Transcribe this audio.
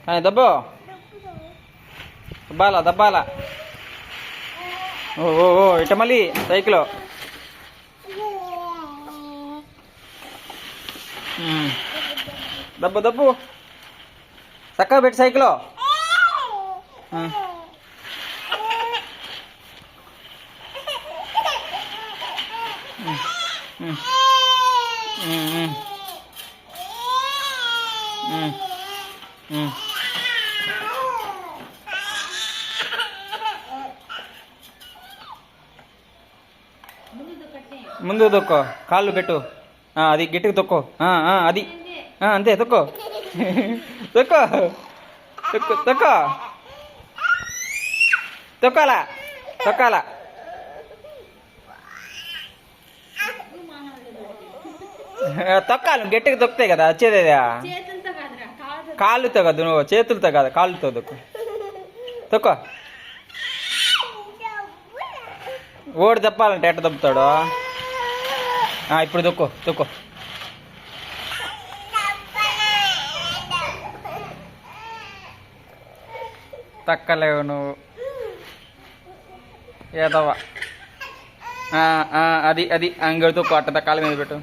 దబ్బో దబ్బాలా దబ్బాలా. ఓ ఓ ఓ ఇట మళ్ళీ సైకిల్. దబ్బు దబ్బు చక్కగా పెట్టి సైకిల్. ముందు తొక్కో, కాళ్ళు పెట్టు. అది గట్టిగా తొక్కో. అది అంతే తొక్కో. తొక్కో తొక్కు తొక్కో తొక్కాలా తొక్కాలా. తొక్కాలి గట్టిగా తొక్కుతాయి కదా వచ్చేది. కాళ్ళుతో కదా, నువ్వు చేతులతో కదా, కాళ్ళుతో తొక్కు. తొక్కో. ఓడి తప్పాలంటే ఎట్ట తప్పుతాడు. ఇప్పుడు తొక్కో తొక్కో. తక్కలేవు నువ్వు ఏదవా. అది అది అంగడి తొక్కు, అట్ట కాళ్ళ మీద పెట్టు.